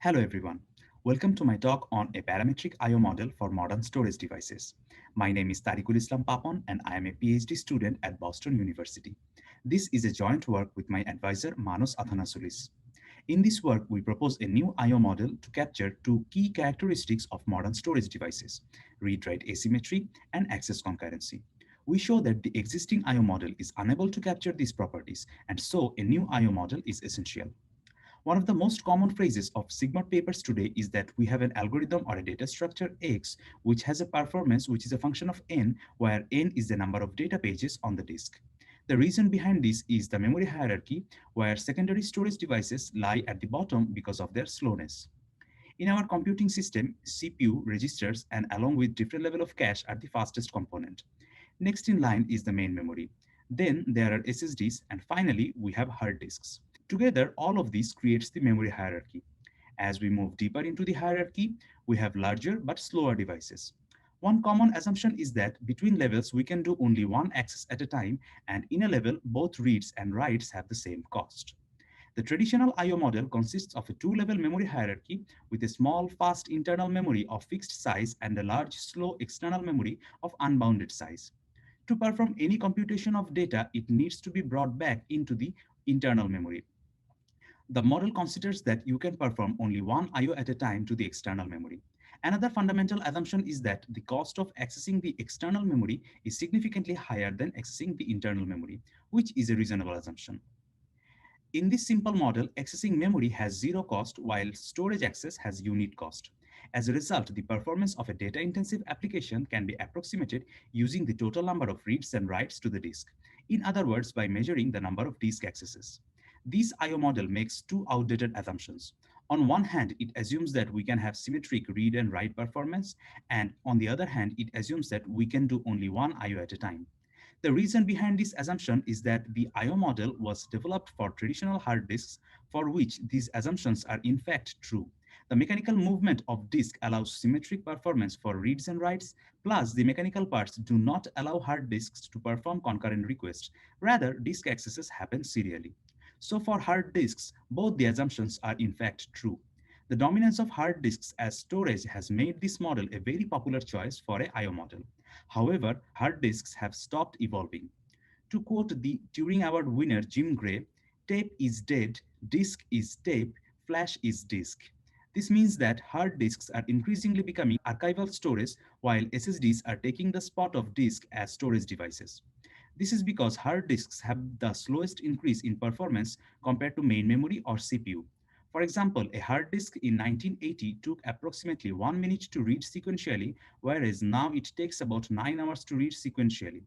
Hello everyone. Welcome to my talk on a parametric I/O model for modern storage devices. My name is Tarikul Papon and I am a PhD student at Boston University. This is a joint work with my advisor Manos Athanassoulis. In this work, we propose a new I/O model to capture two key characteristics of modern storage devices: read-write asymmetry and access concurrency. We show that the existing I/O model is unable to capture these properties, and so a new I/O model is essential. One of the most common phrases of Sigma papers today is that we have an algorithm or a data structure X which has a performance which is a function of n, where n is the number of data pages on the disk. The reason behind this is the memory hierarchy, where secondary storage devices lie at the bottom because of their slowness. In our computing system, CPU, registers, and along with different level of cache are the fastest component. Next in line is the main memory. Then there are SSDs, and finally we have hard disks. Together, all of this creates the memory hierarchy. As we move deeper into the hierarchy, we have larger but slower devices. One common assumption is that between levels we can do only one access at a time, and in a level both reads and writes have the same cost. The traditional I/O model consists of a two-level memory hierarchy with a small, fast internal memory of fixed size and a large, slow external memory of unbounded size. To perform any computation of data, it needs to be brought back into the internal memory. The model considers that you can perform only one I/O at a time to the external memory. Another fundamental assumption is that the cost of accessing the external memory is significantly higher than accessing the internal memory, which is a reasonable assumption. In this simple model, accessing memory has zero cost while storage access has unit cost. As a result, the performance of a data-intensive application can be approximated using the total number of reads and writes to the disk. In other words, by measuring the number of disk accesses. This I/O model makes two outdated assumptions. On one hand, it assumes that we can have symmetric read and write performance, and on the other hand, it assumes that we can do only one I/O at a time. The reason behind this assumption is that the I/O model was developed for traditional hard disks for which these assumptions are in fact true. The mechanical movement of disk allows symmetric performance for reads and writes, plus the mechanical parts do not allow hard disks to perform concurrent requests. Rather, disk accesses happen serially. So for hard disks, both the assumptions are in fact true. The dominance of hard disks as storage has made this model a very popular choice for a I/O model. However, hard disks have stopped evolving. To quote the Turing Award winner Jim Gray, tape is dead, disk is tape, flash is disk. This means that hard disks are increasingly becoming archival storage while SSDs are taking the spot of disk as storage devices. This is because hard disks have the slowest increase in performance compared to main memory or CPU. For example, a hard disk in 1980 took approximately 1 minute to read sequentially, whereas now it takes about 9 hours to read sequentially.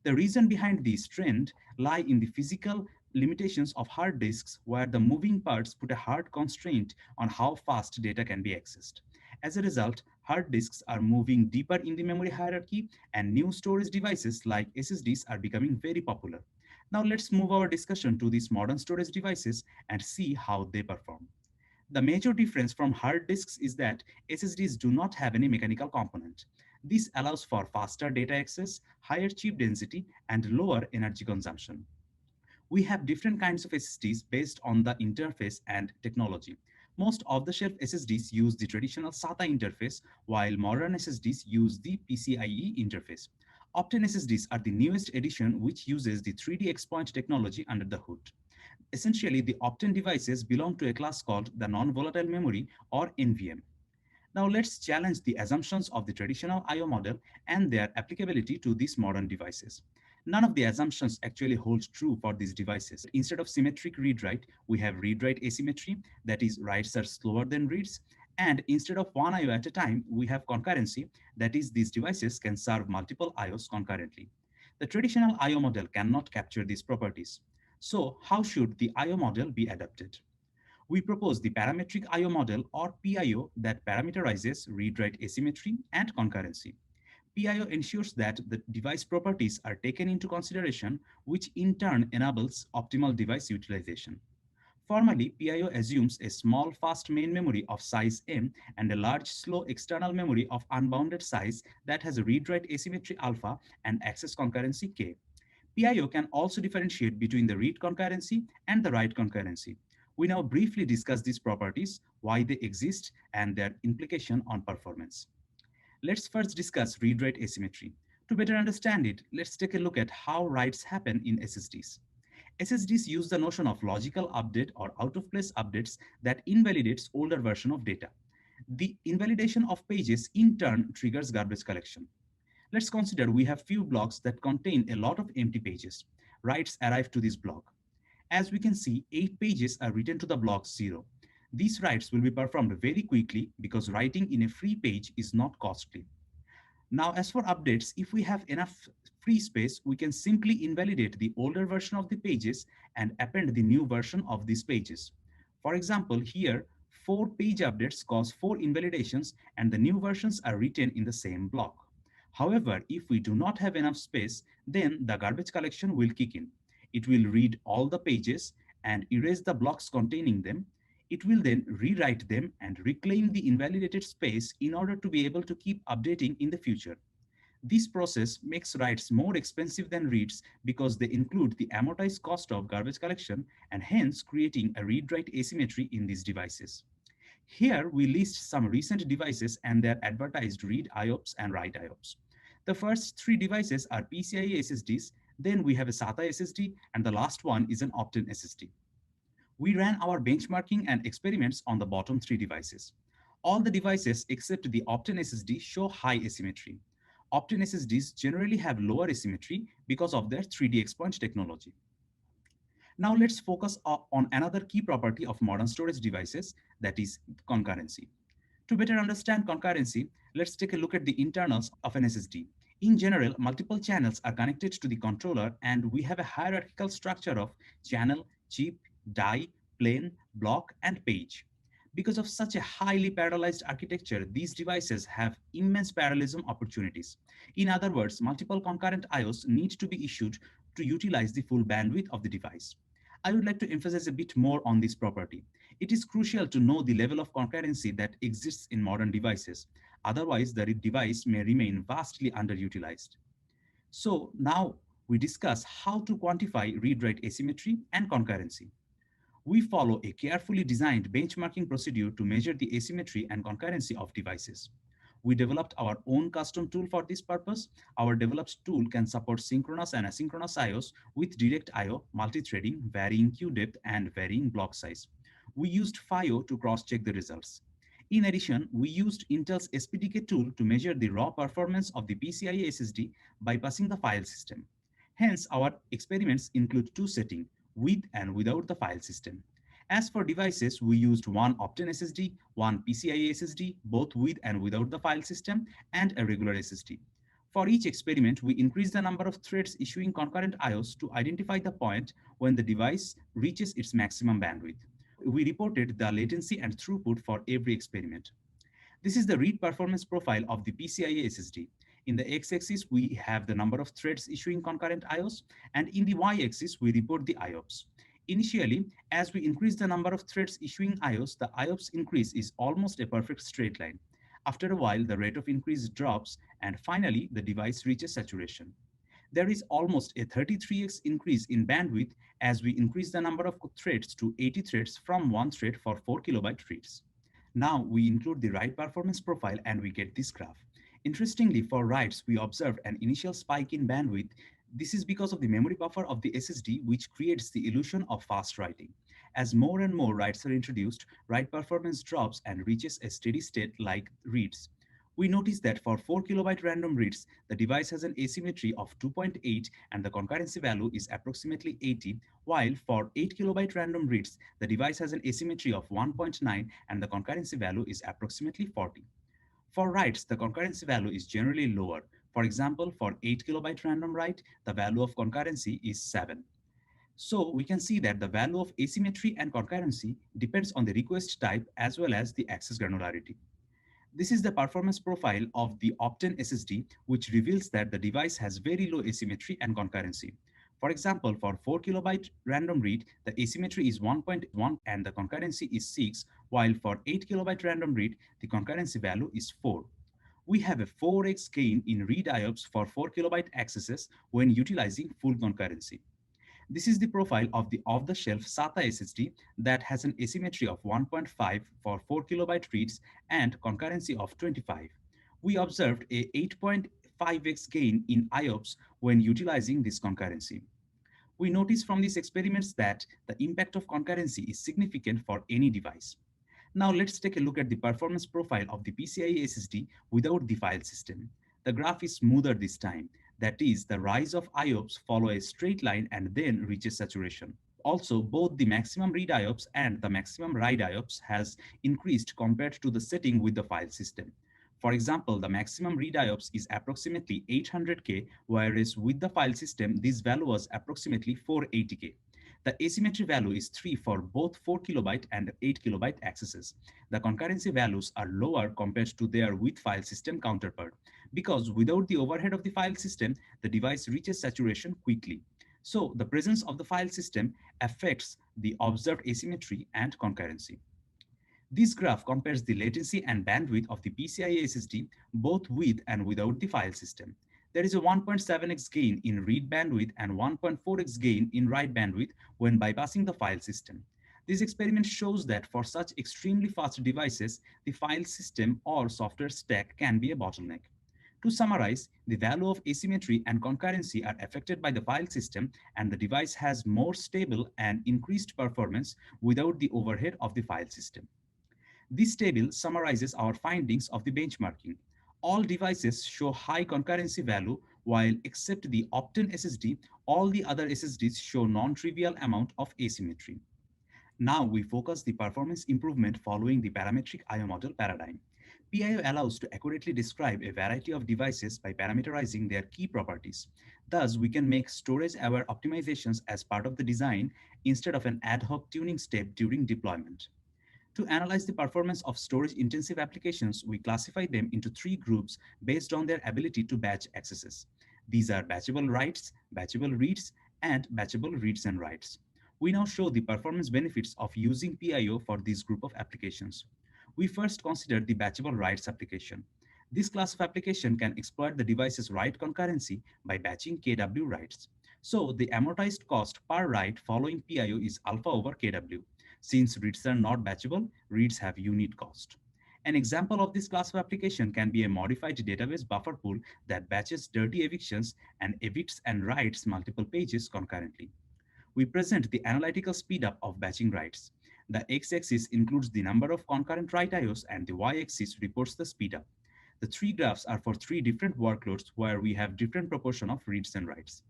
The reason behind this trend lie in the physical limitations of hard disks, where the moving parts put a hard constraint on how fast data can be accessed. As a result, hard disks are moving deeper in the memory hierarchy, and new storage devices like SSDs are becoming very popular. Now let's move our discussion to these modern storage devices and see how they perform. The major difference from hard disks is that SSDs do not have any mechanical component. This allows for faster data access, higher chip density, and lower energy consumption. We have different kinds of SSDs based on the interface and technology. Most off-the-shelf SSDs use the traditional SATA interface, while modern SSDs use the PCIe interface. Optane SSDs are the newest edition, which uses the 3D Xpoint technology under the hood. Essentially, the Optane devices belong to a class called the non-volatile memory, or NVM. Now let's challenge the assumptions of the traditional I/O model and their applicability to these modern devices. None of the assumptions actually hold true for these devices. Instead of symmetric read-write, we have read-write asymmetry, that is, writes are slower than reads. And instead of one I/O at a time, we have concurrency, that is, these devices can serve multiple I/Os concurrently. The traditional I/O model cannot capture these properties. So how should the I/O model be adapted? We propose the parametric I/O model, or PIO, that parameterizes read-write asymmetry and concurrency. PIO ensures that the device properties are taken into consideration, which in turn enables optimal device utilization. Formally, PIO assumes a small fast main memory of size m and a large slow external memory of unbounded size that has a read-write asymmetry alpha and access concurrency k. PIO can also differentiate between the read concurrency and the write concurrency. We now briefly discuss these properties, why they exist, and their implication on performance. Let's first discuss read-write asymmetry. To better understand it, let's take a look at how writes happen in SSDs. SSDs use the notion of logical update or out-of-place updates that invalidates older version of data. The invalidation of pages in turn triggers garbage collection. Let's consider we have few blocks that contain a lot of empty pages. Writes arrive to this block. As we can see, 8 pages are written to the block 0. These writes will be performed very quickly because writing in a free page is not costly. Now, as for updates, if we have enough free space, we can simply invalidate the older version of the pages and append the new version of these pages. For example, here, 4 page updates cause 4 invalidations and the new versions are written in the same block. However, if we do not have enough space, then the garbage collection will kick in. It will read all the pages and erase the blocks containing them. It will then rewrite them and reclaim the invalidated space in order to be able to keep updating in the future. This process makes writes more expensive than reads because they include the amortized cost of garbage collection and hence creating a read-write asymmetry in these devices. Here we list some recent devices and their advertised read IOPS and write IOPS. The first 3 devices are PCIe SSDs, then we have a SATA SSD, and the last one is an Optane SSD. We ran our benchmarking and experiments on the bottom 3 devices. All the devices except the Optane SSD show high asymmetry. Optane SSDs generally have lower asymmetry because of their 3D Expoint technology. Now let's focus on another key property of modern storage devices, that is concurrency. To better understand concurrency, let's take a look at the internals of an SSD. In general, multiple channels are connected to the controller and we have a hierarchical structure of channel, chip, die, plane, block, and page. Because of such a highly parallelized architecture, these devices have immense parallelism opportunities. In other words, multiple concurrent IOs need to be issued to utilize the full bandwidth of the device. I would like to emphasize a bit more on this property. It is crucial to know the level of concurrency that exists in modern devices. Otherwise, the device may remain vastly underutilized. So now we discuss how to quantify read-write asymmetry and concurrency. We follow a carefully designed benchmarking procedure to measure the asymmetry and concurrency of devices. We developed our own custom tool for this purpose. Our developed tool can support synchronous and asynchronous IOs with direct IO, multi-threading, varying queue depth, and varying block size. We used FIO to cross-check the results. In addition, we used Intel's SPDK tool to measure the raw performance of the PCIe SSD bypassing the file system. Hence, our experiments include 2 settings, with and without the file system. As for devices, we used one Optane SSD, one PCIe SSD, both with and without the file system, and a regular SSD. For each experiment, we increased the number of threads issuing concurrent IOs to identify the point when the device reaches its maximum bandwidth. We reported the latency and throughput for every experiment. This is the read performance profile of the PCIe SSD. In the x-axis, we have the number of threads issuing concurrent IOs, and in the y-axis, we report the IOPS. Initially, as we increase the number of threads issuing IOs, the IOPS increase is almost a perfect straight line. After a while, the rate of increase drops, and finally, the device reaches saturation. There is almost a 33x increase in bandwidth as we increase the number of threads to 80 threads from 1 thread for 4 kilobyte reads. Now we include the write performance profile and we get this graph. Interestingly, for writes, we observed an initial spike in bandwidth. This is because of the memory buffer of the SSD, which creates the illusion of fast writing. As more and more writes are introduced, write performance drops and reaches a steady state like reads. We notice that for 4 kilobyte random reads, the device has an asymmetry of 2.8 and the concurrency value is approximately 80, while for 8 kilobyte random reads, the device has an asymmetry of 1.9 and the concurrency value is approximately 40. For writes, the concurrency value is generally lower. For example, for 8 kilobyte random write, the value of concurrency is 7. So we can see that the value of asymmetry and concurrency depends on the request type as well as the access granularity. This is the performance profile of the Optane SSD, which reveals that the device has very low asymmetry and concurrency. For example, for 4 kilobyte random read, the asymmetry is 1.1 and the concurrency is 6, while for 8 kilobyte random read, the concurrency value is 4. We have a 4x gain in read IOPS for 4 kilobyte accesses when utilizing full concurrency. This is the profile of the off-the-shelf SATA SSD that has an asymmetry of 1.5 for 4 kilobyte reads and concurrency of 25. We observed a 8.5x gain in IOPS when utilizing this concurrency. We noticed from these experiments that the impact of concurrency is significant for any device. Now let's take a look at the performance profile of the PCIe SSD without the file system. The graph is smoother this time. That is, the rise of IOPS follow a straight line and then reaches saturation. Also, both the maximum read IOPS and the maximum write IOPS has increased compared to the setting with the file system. For example, the maximum read IOPS is approximately 800K, whereas with the file system, this value was approximately 480K. The asymmetry value is 3 for both 4 kilobyte and 8 kilobyte accesses. The concurrency values are lower compared to their with file system counterpart, because without the overhead of the file system, the device reaches saturation quickly. So the presence of the file system affects the observed asymmetry and concurrency. This graph compares the latency and bandwidth of the PCIe SSD both with and without the file system. There is a 1.7x gain in read bandwidth and 1.4x gain in write bandwidth when bypassing the file system. This experiment shows that for such extremely fast devices, the file system or software stack can be a bottleneck. To summarize, the value of asymmetry and concurrency are affected by the file system, and the device has more stable and increased performance without the overhead of the file system. This table summarizes our findings of the benchmarking. All devices show high concurrency value, while except the Optane SSD, all the other SSDs show non-trivial amount of asymmetry. Now we focus the performance improvement following the parametric IO model paradigm. PIO allows to accurately describe a variety of devices by parameterizing their key properties. Thus, we can make storage-aware optimizations as part of the design instead of an ad hoc tuning step during deployment. To analyze the performance of storage-intensive applications, we classify them into three groups based on their ability to batch accesses. These are batchable writes, batchable reads, and batchable reads and writes. We now show the performance benefits of using PIO for this group of applications. We first consider the batchable writes application. This class of application can exploit the device's write concurrency by batching KW writes. So the amortized cost per write following PIO is alpha over KW. Since reads are not batchable, reads have unit cost. An example of this class of application can be a modified database buffer pool that batches dirty evictions and evicts and writes multiple pages concurrently. We present the analytical speedup of batching writes. The x-axis includes the number of concurrent write IOs and the y-axis reports the speedup. The three graphs are for three different workloads where we have different proportion of reads and writes.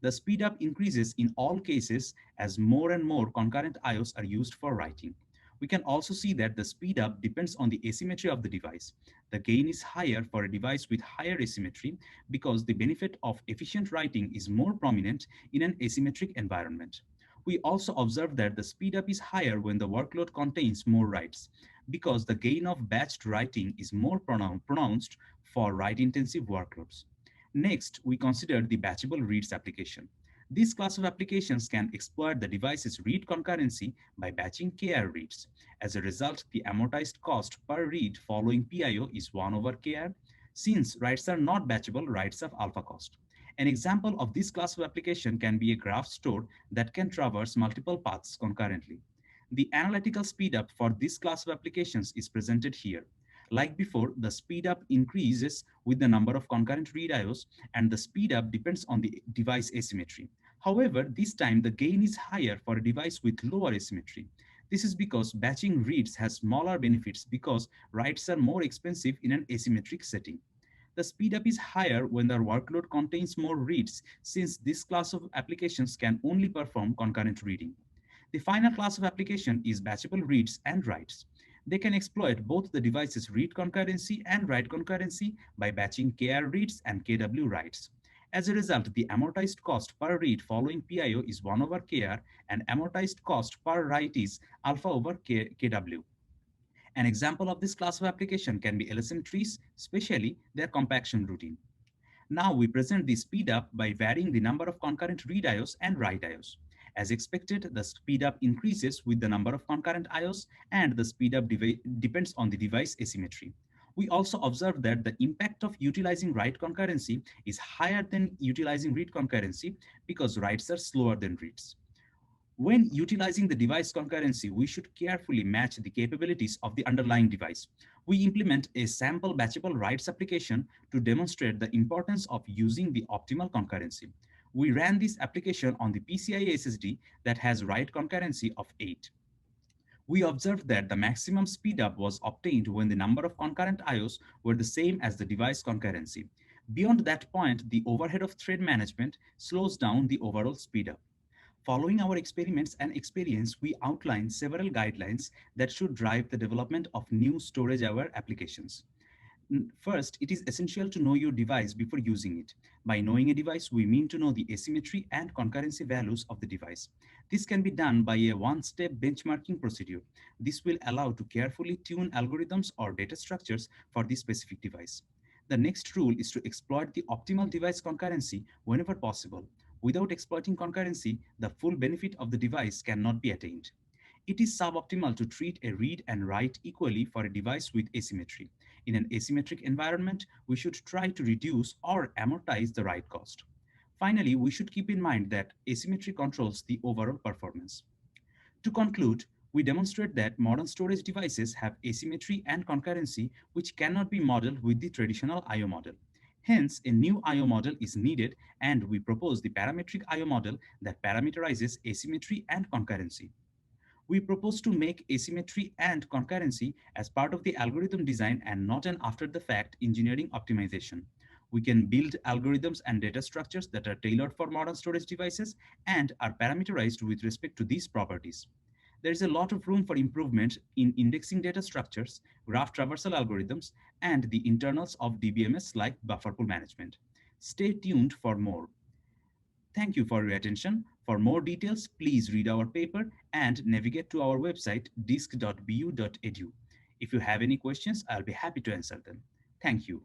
The speedup increases in all cases as more and more concurrent IOs are used for writing. We can also see that the speedup depends on the asymmetry of the device. The gain is higher for a device with higher asymmetry because the benefit of efficient writing is more prominent in an asymmetric environment. We also observe that the speedup is higher when the workload contains more writes because the gain of batched writing is more pronounced for write-intensive workloads. Next, we consider the batchable reads application. This class of applications can exploit the device's read concurrency by batching KR reads. As a result, the amortized cost per read following PIO is 1 over KR. Since writes are not batchable, writes have alpha cost. An example of this class of application can be a graph store that can traverse multiple paths concurrently. The analytical speedup for this class of applications is presented here. Like before, the speedup increases with the number of concurrent read IOs, and the speedup depends on the device asymmetry. However, this time the gain is higher for a device with lower asymmetry. This is because batching reads has smaller benefits because writes are more expensive in an asymmetric setting. The speedup is higher when the workload contains more reads, since this class of applications can only perform concurrent reading. The final class of application is batchable reads and writes. They can exploit both the device's read concurrency and write concurrency by batching KR reads and KW writes. As a result, the amortized cost per read following PIO is 1 over KR, and amortized cost per write is alpha over KW. An example of this class of application can be LSM trees, especially their compaction routine. Now we present the speedup by varying the number of concurrent read IOs and write IOs. As expected, the speedup increases with the number of concurrent IOs, and the speedup depends on the device asymmetry. We also observed that the impact of utilizing write concurrency is higher than utilizing read concurrency because writes are slower than reads. When utilizing the device concurrency, we should carefully match the capabilities of the underlying device. We implement a sample batchable writes application to demonstrate the importance of using the optimal concurrency. We ran this application on the PCIe SSD that has write concurrency of 8. We observed that the maximum speedup was obtained when the number of concurrent IOs were the same as the device concurrency. Beyond that point, the overhead of thread management slows down the overall speedup. Following our experiments and experience, we outlined several guidelines that should drive the development of new storage-aware applications. First, it is essential to know your device before using it. By knowing a device, we mean to know the asymmetry and concurrency values of the device. This can be done by a one-step benchmarking procedure. This will allow to carefully tune algorithms or data structures for the specific device. The next rule is to exploit the optimal device concurrency whenever possible. Without exploiting concurrency, the full benefit of the device cannot be attained. It is suboptimal to treat a read and write equally for a device with asymmetry. In an asymmetric environment, we should try to reduce or amortize the write cost. Finally, we should keep in mind that asymmetry controls the overall performance. To conclude, we demonstrate that modern storage devices have asymmetry and concurrency which cannot be modeled with the traditional I/O model. Hence, a new I/O model is needed, and we propose the parametric I/O model that parameterizes asymmetry and concurrency. We propose to make asymmetry and concurrency as part of the algorithm design and not an after-the-fact engineering optimization. We can build algorithms and data structures that are tailored for modern storage devices and are parameterized with respect to these properties. There is a lot of room for improvement in indexing data structures, graph traversal algorithms, and the internals of DBMS like buffer pool management. Stay tuned for more. Thank you for your attention. For more details, please read our paper and navigate to our website disc.bu.edu. If you have any questions, I'll be happy to answer them. Thank you.